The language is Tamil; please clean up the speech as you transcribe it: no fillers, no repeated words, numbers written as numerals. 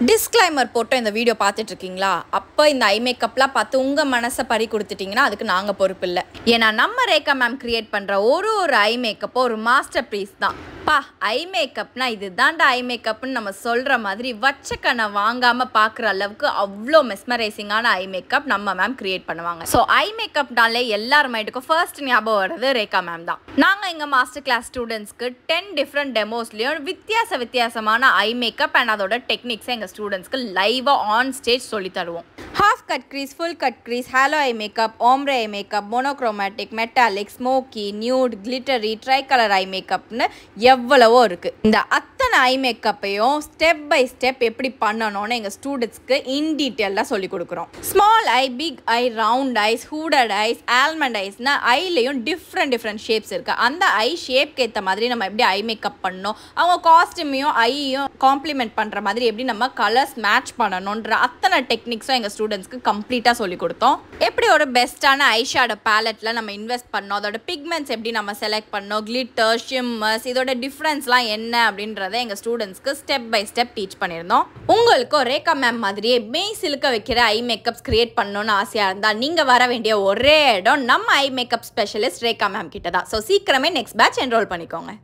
Disclaimer போட்டு இந்த வீடியோ பார்த்துட்டு இருக்கீங்களா அப்ப இந்த ஐ மேக்கப்லாம் பார்த்து உங்க மனசை பறி கொடுத்துட்டீங்கன்னா அதுக்கு நாங்க பொறுப்பு இல்ல ஏனா நம்ம ரேகா மேம் கிரியேட் பண்ற ஒரு ஐ மேக்கப் ஒரு மாஸ்டர் பீஸ் தான் பா ஐ மேக்கப்னா இதுதான்டா ஐ மேக்கப்னு நம்ம சொல்ற மாதிரி வச்சக்கன வாங்காம பாக்குற அளவுக்கு அவ்ளோ மெஸ்மரைசிங்கான ஐ மேக்கப் நம்ம மேம் கிரியேட் பண்ணுவாங்க சோ ஐ மேக்கப்னாலே எல்லார் மைண்டுக்கும் ஃபர்ஸ்ட் ஞாபகம் வரது ரேகா மேம் தான் நாங்க எங்க மாஸ்டர் கிளாஸ் ஸ்டூடண்ட்ஸ்க்கு 10 டிஃபரண்ட் டெமோஸ்லயும் வித்தியாசமான ஐ மேக்கப் அண்ட் அதோட டெக்னிக்ஸ் எங்க ஸ்டூடண்ட்ஸ்க்கு லைவா ஆன் ஸ்டேஜ் சொல்லி தருவோம் half cut crease full cut crease halo eye makeup ombre eye makeup monochromatic metallic smoky nude glittery tricolor eye makeup னு எவ்வளவோ இருக்கு இந்த அத்தனை ஐ மேக்கப்பையும் ஸ்டெப் பை ஸ்டெப் எப்படி பண்ணனும்னு எங்க ஸ்டூடண்ட்ஸ்க்கு இன் டீடைலா சொல்லி கொடுக்கிறோம் small eye big eye round eyes hooded eyes almond ஐஸ்னா ஐலயும் டிஃபரண்ட் ஷேப்ஸ் இருக்கு அந்த ஐ ஷேப்க்கு ஏத்த மாதிரி நம்ம எப்படி ஐ மேக்கப் பண்ணனும் அவங்க காஸ்டியூமையும் ஐயும் காம்ப்ளிமெண்ட் பண்ற மாதிரி எப்படி நம்ம கலர்ஸ் மேட்ச் பண்ணனும்ன்ற அத்தனை டெக்னிக்ஸும் எங்க ஸ்டூடண்ட்ஸ்க்கு கம்ப்ளீட்டா சொல்லி கொடுத்தோம் எப்படி ஒரு பெஸ்டான ஐ ஷேடோ பாலெட்ல நம்ம இன்வெஸ்ட் பண்ணோம் அதோட பிக்மெண்ட்ஸ் எப்படி நம்ம செலக்ட் பண்ணோம் கிளிட்டர் ஷிம்மர்ஸ் இதோட டிஃபரன்ஸ்லாம் என்ன அப்படின்றத எங்க ஸ்டூடண்ட்ஸ்க்கு ஸ்டெப் பை ஸ்டெப் டீச் பண்ணியிருந்தோம் உங்களுக்கு ரேகா மேம் மாதிரியே மெய் சிலுக்க வைக்கிற ஐ மேக்கப்ஸ் கிரியேட் பண்ணணும்னு ஆசையா இருந்தா நீங்க வர வேண்டிய ஒரே இடம் நம்ம eye makeup specialist Rekha ma'am கிட்ட தான் ஸோ சீக்கிரமே நெக்ஸ்ட் பேட்ச் என்ரோல் பண்ணிக்கோங்க